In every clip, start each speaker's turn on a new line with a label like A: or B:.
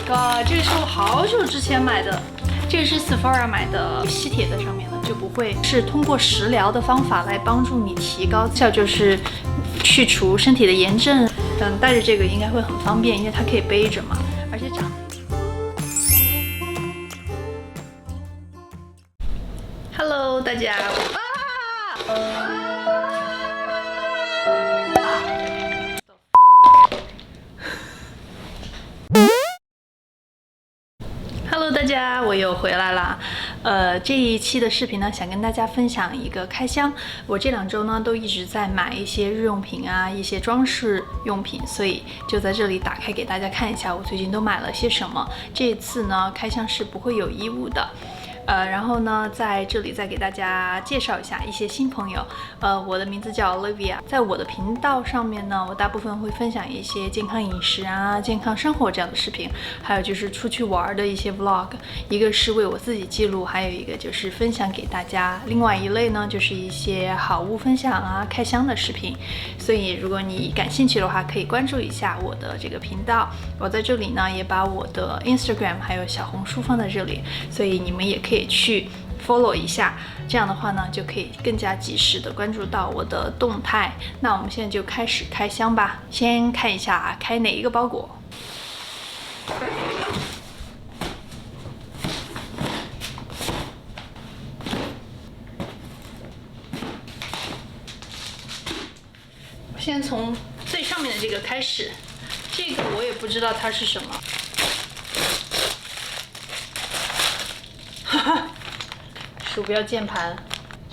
A: god， 这个是我好久之前买的，这个是 Sephora 买的，吸铁在上面的，就不会是通过食疗的方法来帮助你提高效，就是去除身体的炎症。带着这个应该会很方便，因为它可以背着嘛，而且长。Hello， 大家。Hello， 大家，我又回来啦。这一期的视频呢，想跟大家分享一个开箱。我这2周呢都一直在买一些日用品啊，一些装饰用品，所以就在这里打开给大家看一下我最近都买了些什么。这一次呢，开箱是不会有衣物的。然后呢，在这里再给大家介绍一下一些新朋友。我的名字叫 Olivia， 在我的频道上面呢，我大部分会分享一些健康饮食啊、健康生活这样的视频，还有就是出去玩的一些 vlog。一个是为我自己记录，还有一个就是分享给大家。另外一类呢，就是一些好物分享啊、开箱的视频。所以如果你感兴趣的话，可以关注一下我的这个频道。我在这里呢，也把我的 Instagram 还有小红书放在这里，所以你们也可以去 follow 一下，这样的话呢，就可以更加及时的关注到我的动态。那我们现在就开始开箱吧，先看一下开哪一个包裹。我先从最上面的这个开始，这个我也不知道它是什么。鼠标键盘，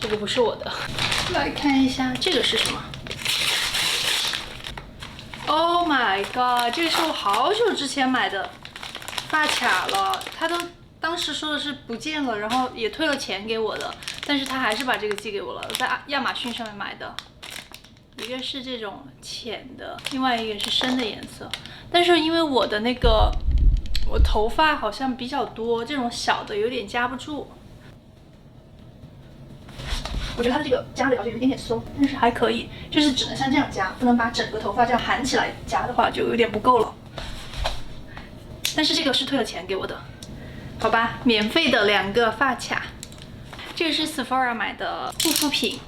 A: 这个不是我的。来看一下这个是什么。Oh my god， 这个是我好久之前买的发卡了，他都当时说的是不见了，然后也退了钱给我的，但是他还是把这个寄给我了。我在亚马逊上面买的，一个是这种浅的，另外一个是深的颜色。但是因为我的那个我头发好像比较多，这种小的有点夹不住。我觉得它的这个夹的就有点松，但是还可以，就是只能像这样夹，不能把整个头发这样盘起来夹的话就有点不够了。但是这个是退了钱给我的，好吧，免费的2个发卡。这个是 Sephora 买的护肤品，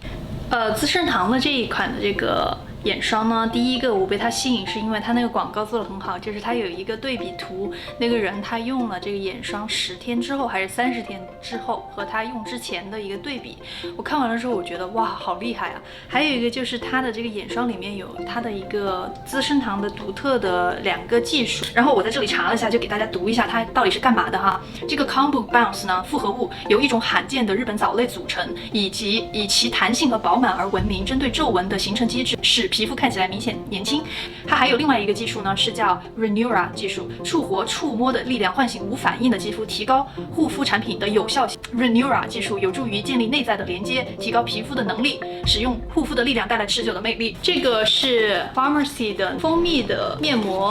A: 资生堂的这一款的这个眼霜呢，第一个我被它吸引是因为它那个广告做得很好，就是它有一个对比图，那个人他用了这个眼霜10天之后还是30天之后和他用之前的一个对比，我看完了之后我觉得哇好厉害啊！还有一个就是它的这个眼霜里面有它的一个资生堂的独特的2个技术，然后我在这里查了一下，就给大家读一下它到底是干嘛的哈。这个 Combo Bounce 呢，复合物由一种罕见的日本藻类组成，以及以其弹性和饱满而闻名，针对皱纹的形成机制，使皮肤看起来明显年轻。它还有另外一个技术呢，是叫 Reneura 技术，触活触摸的力量唤醒无反应的肌肤，提高护肤产品的有效性。Reneura 技术有助于建立内在的连接，提高皮肤的能力，使用护肤的力量带来持久的魅力。这个是 Pharmacy 的蜂蜜的面膜。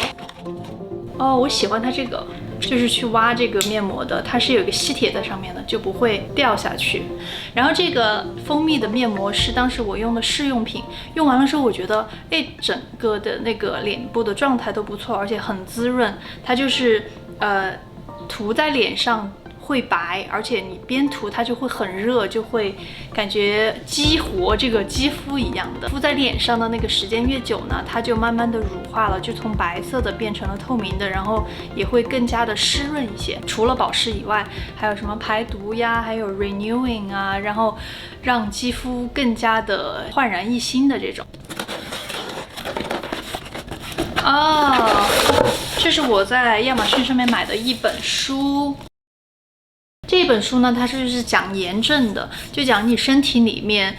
A: 哦，我喜欢它这个。就是去挖这个面膜的，它是有一个吸铁在上面的，就不会掉下去。然后这个蜂蜜的面膜是当时我用的试用品，用完了之后我觉得，整个的那个脸部的状态都不错，而且很滋润。它就是涂在脸上会白，而且你边涂它就会很热，就会感觉激活这个肌肤一样的。敷在脸上的那个时间越久呢，它就慢慢的乳化了，就从白色的变成了透明的，然后也会更加的湿润一些。除了保湿以外，还有什么排毒呀，还有 renewing 啊，然后让肌肤更加的焕然一新的这种。这是我在亚马逊上面买的一本书。这本书呢，它就是讲炎症的，就讲你身体里面，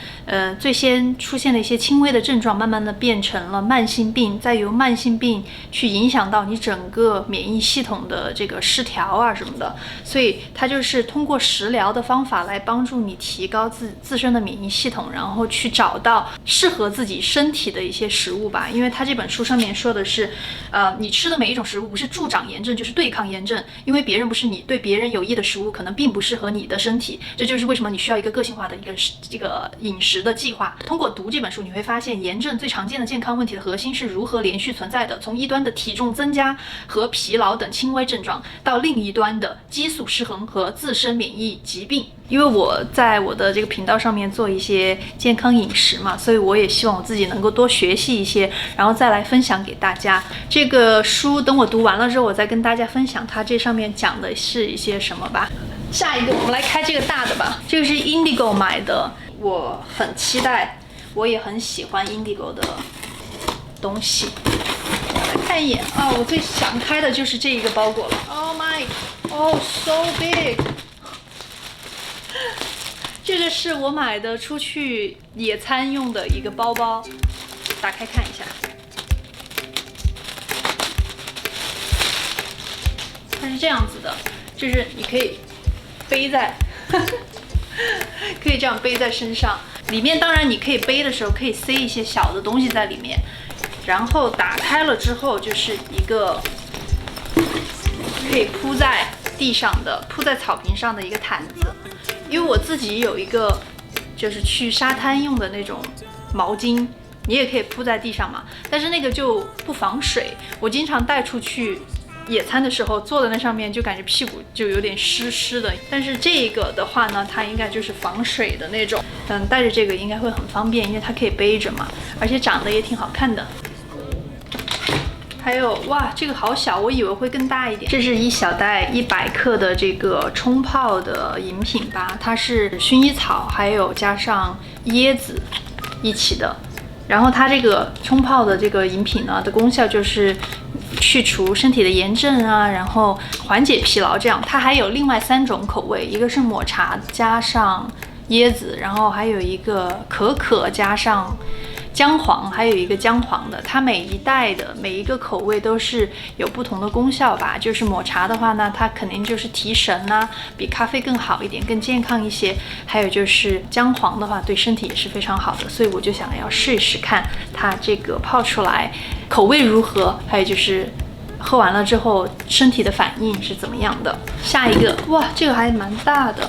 A: 最先出现的一些轻微的症状，慢慢的变成了慢性病，再由慢性病去影响到你整个免疫系统的这个失调啊什么的。所以它就是通过食疗的方法来帮助你提高自身的免疫系统，然后去找到适合自己身体的一些食物吧。因为它这本书上面说的是，你吃的每一种食物不是助长炎症就是对抗炎症，因为别人不是你对别人有益的食物，可能并并不适合你的身体。这就是为什么你需要一个个性化的这个饮食的计划。通过读这本书，你会发现炎症最常见的健康问题的核心是如何连续存在的，从一端的体重增加和疲劳等轻微症状，到另一端的激素失衡和自身免疫疾病。因为我在我的这个频道上面做一些健康饮食嘛，所以我也希望我自己能够多学习一些，然后再来分享给大家。这个书等我读完了之后，我再跟大家分享它这上面讲的是一些什么吧。下一个我们来开这个大的吧，这个是 Indigo 买的，我很期待，我也很喜欢 Indigo 的东西。来看一眼啊，我最想开的就是这一个包裹了。Oh so big。这个是我买的出去野餐用的一个包包，打开看一下。它是这样子的，就是你可以背在，可以这样背在身上。里面当然你可以背的时候可以塞一些小的东西在里面，然后打开了之后就是一个可以铺在地上的、铺在草坪上的一个毯子。因为我自己有一个就是去沙滩用的那种毛巾，你也可以铺在地上嘛，但是那个就不防水，我经常带出去野餐的时候坐在那上面就感觉屁股就有点湿湿的。但是这个的话呢，它应该就是防水的那种，带着这个应该会很方便，因为它可以背着嘛，而且长得也挺好看的。还有哇，这个好小，我以为会更大一点。这是一小袋100克的这个冲泡的饮品吧，它是薰衣草还有加上椰子一起的。然后它这个冲泡的这个饮品呢的功效就是去除身体的炎症啊，然后缓解疲劳这样。它还有另外3种口味，一个是抹茶加上椰子，然后还有一个可可加上姜黄，还有一个姜黄的。它每一袋的每一个口味都是有不同的功效吧。就是抹茶的话呢，它肯定就是提神啊，比咖啡更好一点，更健康一些。还有就是姜黄的话，对身体也是非常好的，所以我就想要试一试看它这个泡出来口味如何，还有就是喝完了之后身体的反应是怎么样的。下一个，哇，这个还蛮大的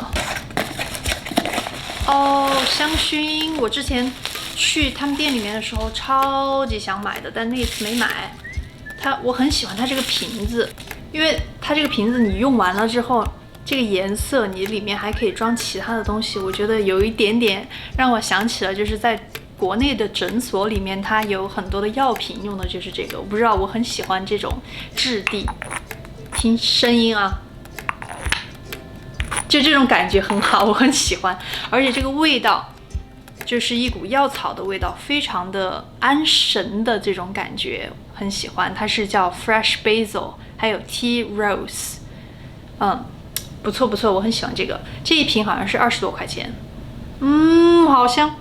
A: 哦，香薰，我之前去他们店里面的时候超级想买的，但那一次没买。我很喜欢它这个瓶子，因为它这个瓶子你用完了之后，这个颜色你里面还可以装其他的东西，我觉得有一点点让我想起了就是在国内的诊所里面，它有很多的药品用的就是这个。我不知道，我很喜欢这种质地。听声音啊，就这种感觉很好，我很喜欢，而且这个味道就是一股药草的味道，非常的安神的这种感觉，很喜欢。它是叫 Fresh Basil， 还有 Tea Rose， 不错不错，我很喜欢这个。这一瓶好像是20多块钱，好香。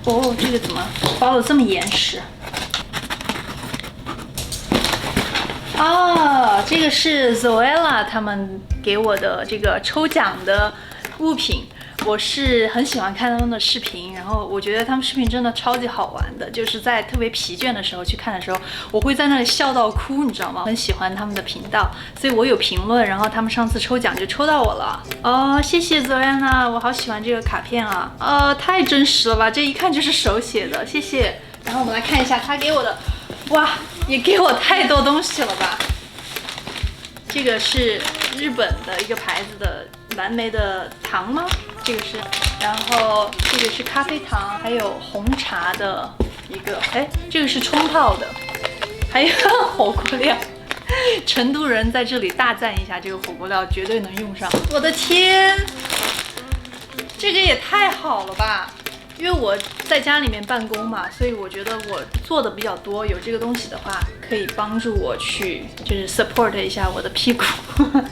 A: 哦，这个怎么包得这么严实？啊，这个是 Zoella 他们给我的这个抽奖的物品。我是很喜欢看他们的视频，然后我觉得他们视频真的超级好玩的，就是在特别疲倦的时候去看的时候，我会在那里笑到哭，你知道吗？很喜欢他们的频道，所以我有评论，然后他们上次抽奖就抽到我了。哦，谢谢泽安娜，我好喜欢这个卡片啊，太真实了吧，这一看就是手写的，谢谢。然后我们来看一下他给我的，哇，也给我太多东西了吧。这个是日本的一个牌子的蓝莓的糖吗？这个是，然后这个是咖啡糖，还有红茶的一个，这个是冲泡的，还有火锅料。成都人在这里大赞一下这个火锅料，绝对能用上。我的天，这个也太好了吧！因为我在家里面办公嘛，所以我觉得我做的比较多，有这个东西的话，可以帮助我去就是 support 一下我的屁股。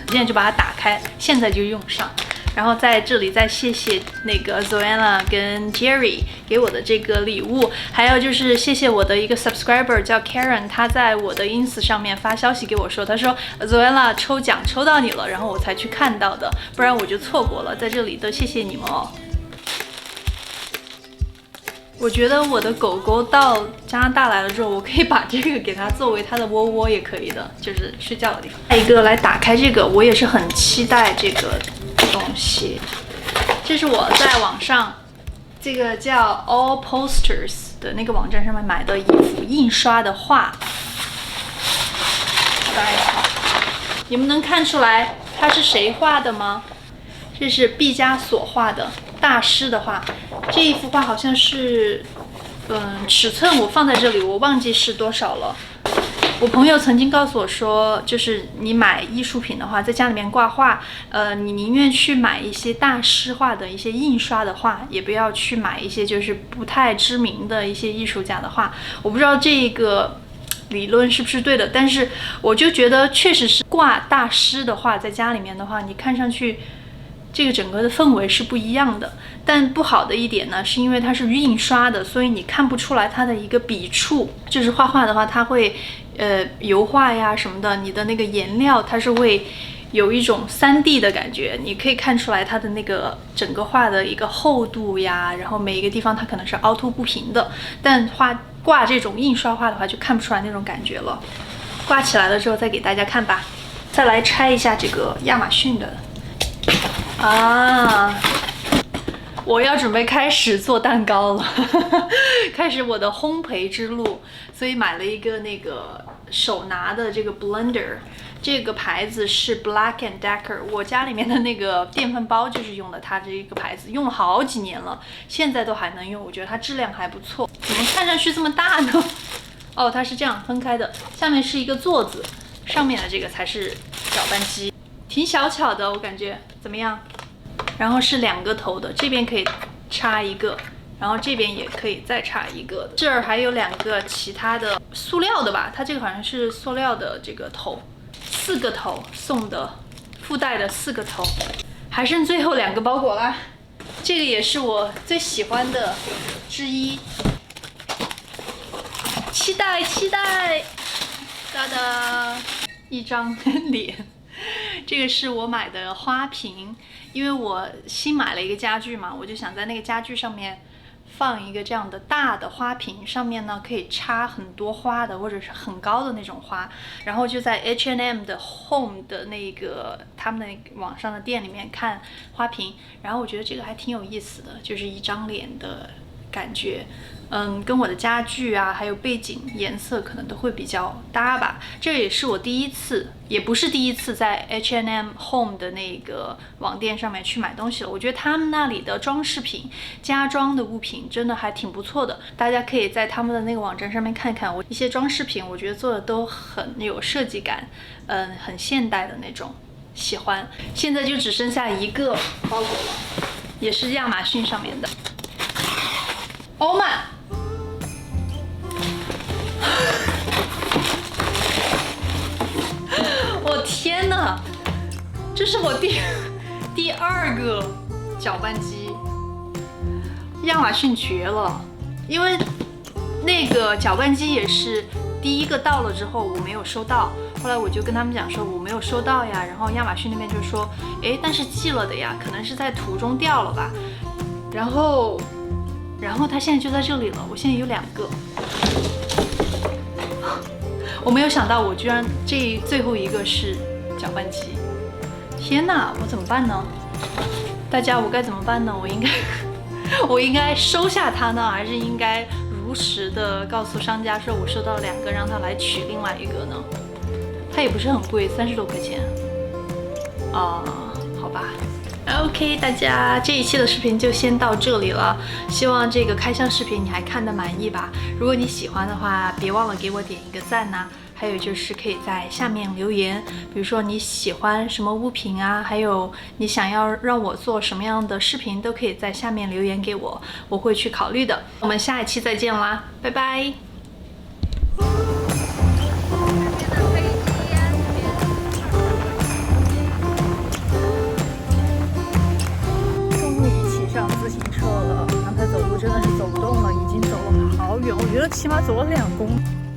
A: 现在就把它打开，现在就用上。然后在这里再谢谢那个 Zoella 跟 Jerry 给我的这个礼物，还有就是谢谢我的一个 subscriber 叫 Karen， 他在我的 ins 上面发消息给我说，他说 Zoella 抽奖抽到你了，然后我才去看到的，不然我就错过了。在这里都谢谢你们哦。我觉得我的狗狗到加拿大来了之后，我可以把这个给它作为它的窝窝也可以的，就是睡觉的地方。再一个来打开这个，我也是很期待这个东西。这是我在网上这个叫 All Posters 的那个网站上面买的一幅印刷的画。你们能看出来它是谁画的吗？这是毕加索画的，大师的画。这一幅画好像是，尺寸我放在这里，我忘记是多少了。我朋友曾经告诉我说，就是你买艺术品的话，在家里面挂画，你宁愿去买一些大师画的一些印刷的画，也不要去买一些就是不太知名的一些艺术家的画。我不知道这个理论是不是对的，但是我就觉得确实是挂大师的画在家里面的话，你看上去这个整个的氛围是不一样的。但不好的一点呢，是因为它是印刷的，所以你看不出来它的一个笔触。就是画画的话，它会油画呀什么的，你的那个颜料它是会有一种3D 的感觉，你可以看出来它的那个整个画的一个厚度呀，然后每一个地方它可能是凹凸不平的。但挂这种印刷画的话，就看不出来那种感觉了。挂起来了之后再给大家看吧。再来拆一下这个亚马逊的啊。我要准备开始做蛋糕了，开始我的烘焙之路，所以买了一个那个手拿的这个 blender， 这个牌子是 Black and Decker， 我家里面的那个电饭煲就是用的它这个牌子，用了好几年了，现在都还能用，我觉得它质量还不错。怎么看上去这么大呢？哦，它是这样分开的，下面是一个座子，上面的这个才是搅拌机，挺小巧的，我感觉怎么样？然后是2个头的，这边可以插一个，然后这边也可以再插一个的。这儿还有2个其他的塑料的吧，它这个好像是塑料的这个头，4个头送的，附带的4个头，还剩最后2个包裹啦。这个也是我最喜欢的之一，期待期待！哒哒，一张脸。这个是我买的花瓶，因为我新买了一个家具嘛，我就想在那个家具上面放一个这样的大的花瓶，上面呢可以插很多花的，或者是很高的那种花。然后就在 H&M 的 Home 的那个他们的网上的店里面看花瓶，然后我觉得这个还挺有意思的，就是一张脸的感觉。跟我的家具啊，还有背景颜色可能都会比较搭吧。这也是我第一次，也不是第一次在 H&M Home 的那个网店上面去买东西了。我觉得他们那里的装饰品、家装的物品真的还挺不错的。大家可以在他们的那个网站上面看看，一些装饰品，我觉得做的都很有设计感，很现代的那种，喜欢。现在就只剩下1个包裹了，也是亚马逊上面的。欧曼。我天哪，这是我第2个搅拌机，亚马逊绝了！因为那个搅拌机也是第1个到了之后我没有收到，后来我就跟他们讲说我没有收到呀，然后亚马逊那边就说，但是寄了的呀，可能是在途中掉了吧，然后它现在就在这里了，我现在有2个。我没有想到，我居然最后一个是搅拌机！天哪，我怎么办呢？大家，我该怎么办呢？我应该收下它呢，还是应该如实的告诉商家说我收到了2个，让他来取另外1个呢？它也不是很贵，30多块钱。好吧。OK， 大家这一期的视频就先到这里了，希望这个开箱视频你还看得满意吧。如果你喜欢的话，别忘了给我点一个赞呐。还有就是可以在下面留言，比如说你喜欢什么物品啊，还有你想要让我做什么样的视频，都可以在下面留言给我，我会去考虑的。我们下一期再见啦，拜拜。
B: 真的是走不动了，已经走了好远，我觉得起码走了2公里。